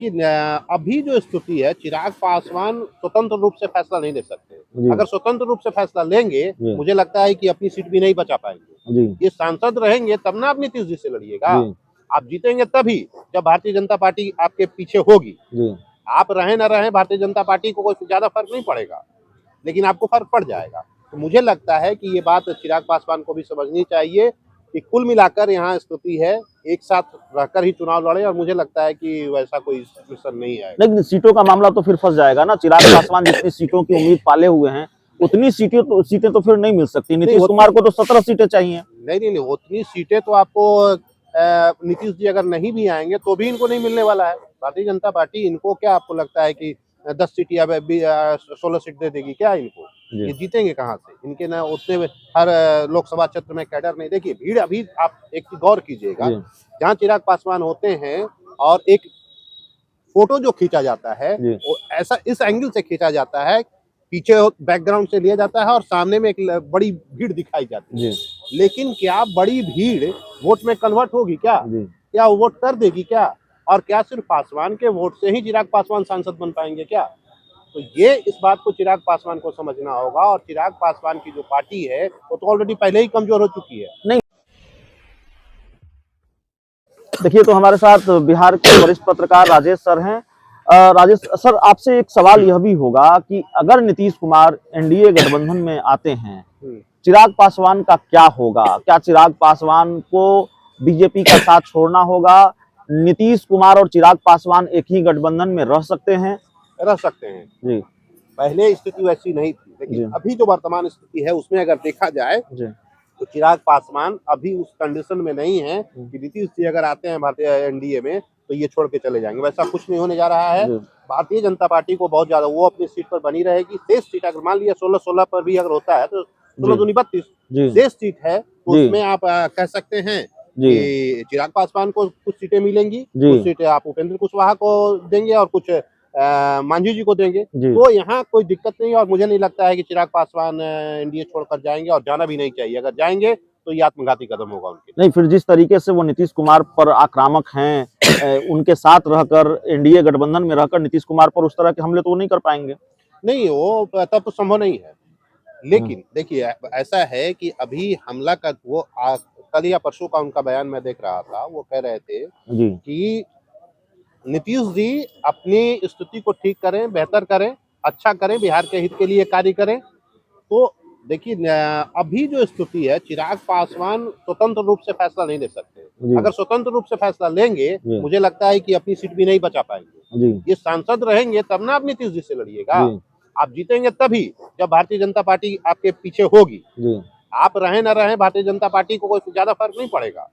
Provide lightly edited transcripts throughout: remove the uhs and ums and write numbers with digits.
अभी जो स्थिति है, चिराग पासवान स्वतंत्र रूप से फैसला नहीं ले सकते। अगर स्वतंत्र रूप से फैसला लेंगे, मुझे लगता है कि अपनी सीट भी नहीं बचा पाएंगे। ये सांसद रहेंगे तब ना आप नीतीश जी से लड़िएगा। आप जीतेंगे तभी जब भारतीय जनता पार्टी आपके पीछे होगी। आप रहे न रहे, भारतीय जनता पार्टी को कोई ज्यादा फर्क नहीं पड़ेगा, लेकिन आपको फर्क पड़ जाएगा। तो मुझे लगता है कि ये बात चिराग पासवान को भी समझनी चाहिए कि कुल मिलाकर यहाँ स्थिति है, एक साथ रहकर ही चुनाव लड़े, और मुझे लगता है कि वैसा कोई सिचुएशन नहीं आएगा। लेकिन सीटों का मामला तो फिर फंस जाएगा ना। चिराग पासवान जितनी सीटों की उम्मीद पाले हुए हैं, उतनी सीटें तो फिर नहीं मिल सकती। नीतीश कुमार को तो 17 सीटें चाहिए। नहीं, उतनी सीटें तो आपको नीतीश जी अगर नहीं भी आएंगे तो भी इनको नहीं मिलने वाला है। भारतीय जनता पार्टी इनको क्या, आपको लगता है कि 10 सीट या 16 सीट दे देगी क्या इनको? ये जीतेंगे कहाँ से? इनके ना उतने हर लोकसभा क्षेत्र में कैडर नहीं। देखिए भीड़, अभी आप एक गौर कीजिएगा, जहाँ चिराग पासवान होते हैं और एक फोटो जो खींचा जाता है वो ऐसा इस एंगल से खींचा जाता है, पीछे बैकग्राउंड से लिया जाता है और सामने में एक बड़ी भीड़ दिखाई जाती है। लेकिन क्या बड़ी भीड़ वोट में कन्वर्ट होगी क्या? क्या वो वोट कर देगी क्या? और क्या सिर्फ पासवान के वोट से ही चिराग पासवान सांसद बन पाएंगे क्या? तो ये इस बात को चिराग पासवान को समझना होगा। और चिराग पासवान की जो पार्टी है वो तो ऑलरेडी पहले ही कमजोर हो चुकी है। नहीं, देखिए, तो हमारे साथ बिहार के वरिष्ठ पत्रकार राजेश सर हैं। राजेश सर, आपसे एक सवाल यह भी होगा कि अगर नीतीश कुमार एनडीए गठबंधन में आते हैं, चिराग पासवान का क्या होगा? क्या चिराग पासवान को बीजेपी का साथ छोड़ना होगा? नीतीश कुमार और चिराग पासवान एक ही गठबंधन में रह सकते हैं? रह सकते हैं जी। पहले स्थिति वैसी नहीं थी, लेकिन अभी जो वर्तमान स्थिति है उसमें अगर देखा जाए तो चिराग पासवान अभी उस कंडीशन में नहीं है कि नीतीश जी अगर आते हैं भारतीय एनडीए में तो ये छोड़ के चले जाएंगे। वैसा कुछ नहीं होने जा रहा है। भारतीय जनता पार्टी को बहुत ज्यादा, वो अपनी सीट पर बनी रहेगी। शेष सीट अगर मान लिया 16 पर भी अगर होता है तो 16 दूनी 32 शेष सीट है, तो उसमें आप कह सकते हैं कि चिराग पासवान को कुछ सीटें मिलेंगी, कुछ सीटें आप उपेंद्र कुशवाहा को देंगे और कुछ मांझी जी को देंगे। तो यहाँ कोई दिक्कत नहीं। और मुझे नहीं लगता है कि चिराग पासवान एनडीए छोड़कर जाएंगे, और जाना भी नहीं चाहिए। अगर जाएंगे तो ये आत्मघाती कदम होगा उनके। नहीं, फिर जिस तरीके से वो नीतीश कुमार पर आक्रामक हैं, उनके साथ रहकर एनडीए गठबंधन में रहकर नीतीश कुमार पर उस तरह के हमले तो वो नहीं कर पाएंगे। नहीं, वो तब तो संभव नहीं है। लेकिन देखिए ऐसा है कि अभी हमला का वो कल या परसों का उनका बयान मैं देख रहा था, वो कह रहे थे कि नीतीश जी अपनी स्थिति को ठीक करें, बेहतर करें, अच्छा करें, बिहार के हित के लिए कार्य करें। तो देखिए अभी जो स्थिति है, चिराग पासवान स्वतंत्र रूप से फैसला नहीं ले सकते। अगर स्वतंत्र रूप से फैसला लेंगे, मुझे लगता है कि अपनी सीट भी नहीं बचा पाएंगे। ये सांसद रहेंगे तब ना आप नीतीश जी से लड़िएगा। आप जीतेंगे तभी जब भारतीय जनता पार्टी आपके पीछे होगी। आप रहे न रहे, भारतीय जनता पार्टी को कोई ज्यादा फर्क नहीं पड़ेगा,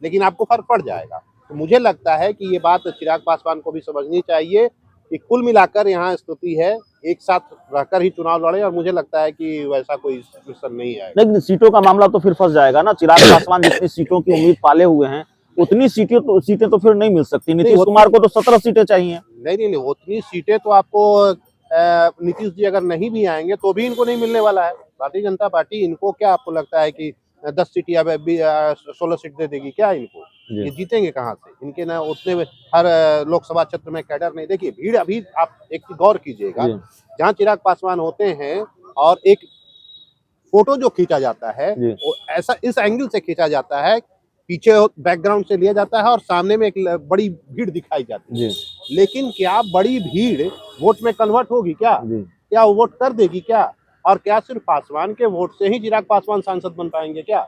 लेकिन आपको फर्क पड़ जाएगा। तो मुझे लगता है कि ये बात चिराग पासवान को भी समझनी चाहिए कि कुल मिलाकर यहाँ स्थिति है, एक साथ रहकर ही चुनाव लड़े, और मुझे लगता है कि वैसा कोई सिचुएशन नहीं आएगा। लेकिन सीटों का मामला तो फिर फंस जाएगा ना। चिराग पासवान जितनी सीटों की उम्मीद पाले हुए हैं, उतनी सीटें तो फिर नहीं मिल सकती। नीतीश कुमार को तो 17 सीटें चाहिए। नहीं, उतनी सीटें तो आपको नीतीश जी अगर नहीं भी आएंगे तो भी इनको नहीं मिलने वाला है। भारतीय जनता पार्टी इनको क्या, आपको लगता है कि 10 सीट या 16 सीट दे देगी क्या इनको? ये जीतेंगे कहाँ से? इनके ना उतने हर लोकसभा क्षेत्र में कैडर नहीं। देखिए भीड़, अभी आप एक गौर कीजिएगा, जहाँ चिराग पासवान होते हैं और एक फोटो जो खींचा जाता है वो ऐसा इस एंगल से खींचा जाता है, पीछे बैकग्राउंड से लिया जाता है और सामने में एक बड़ी भीड़ दिखाई जाती है। लेकिन क्या बड़ी भीड़ वोट में कन्वर्ट होगी क्या? क्या वो वोट कर देगी क्या? और क्या सिर्फ पासवान के वोट से ही चिराग पासवान सांसद बन पाएंगे क्या?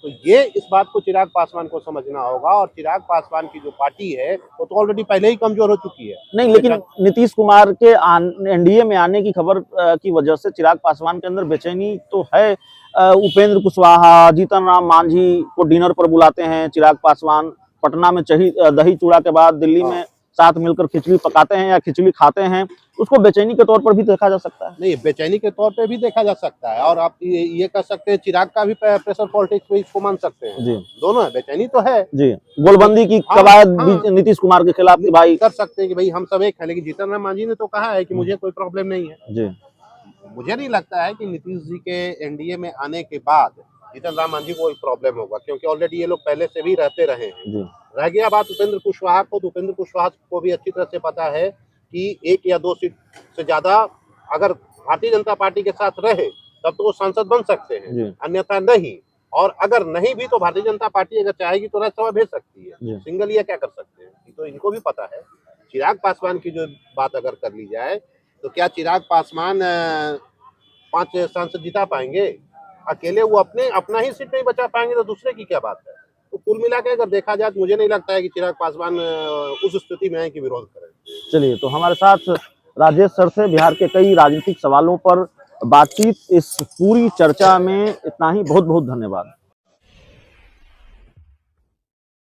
तो ये इस बात को चिराग पासवान को समझना होगा। और चिराग पासवान की जो पार्टी है वो तो ऑलरेडी पहले ही कमजोर हो चुकी है। नहीं, लेकिन नीतीश कुमार के एनडीए में आने की खबर की वजह से चिराग पासवान के अंदर बेचैनी तो है। उपेंद्र कुशवाहा, जीतन राम मांझी को डिनर पर बुलाते हैं चिराग पासवान। पटना में दही चूड़ा के बाद दिल्ली में साथ मिलकर खिचड़ी पकाते हैं या खिचड़ी खाते हैं। उसको बेचैनी के तौर पर भी देखा जा सकता है। नहीं, बेचैनी के तौर पे भी देखा जा सकता है। और आप ये कह सकते हैं चिराग का भी प्रेशर पॉलिटिक्स में इसको मान सकते हैं। दोनों है, बेचैनी तो है जी। गोलबंदी की कवायद नीतीश कुमार के खिलाफ भाई कर सकते हैं कि भाई हम सब एक है। लेकिन जीतन राम मांझी ने तो कहा है कि मुझे कोई प्रॉब्लम नहीं है जी। मुझे नहीं लगता है कि नीतीश जी के एनडीए में आने के बाद जीतन राम मांझी को कोई प्रॉब्लम होगा, क्योंकि ऑलरेडी ये लोग पहले से भी रहते रहे हैं। रह गया बात उपेंद्र कुशवाहा को, तो उपेंद्र कुशवाहा को भी अच्छी तरह से पता है कि 1 या 2 सीट से ज्यादा अगर भारतीय जनता पार्टी के साथ रहे तब तो वो सांसद बन सकते हैं, अन्यथा नहीं। और अगर नहीं भी तो भारतीय जनता पार्टी अगर चाहेगी तो राज्यसभा भेज सकती है, सिंगल या क्या कर सकते हैं, तो इनको भी पता है। चिराग पासवान की जो बात अगर कर ली जाए तो क्या चिराग पासवान 5 सांसद जिता पाएंगे? अकेले वो अपना ही सीट नहीं बचा पाएंगे तो दूसरे की क्या बात है? तो कुल मिला के अगर देखा जाए तो मुझे नहीं लगता है कि चिराग पासवान उस स्थिति में है कि विरोध करें। चलिए, तो हमारे साथ राजेश सर से बिहार के कई राजनीतिक सवालों पर बातचीत, इस पूरी चर्चा में इतना ही। बहुत बहुत धन्यवाद।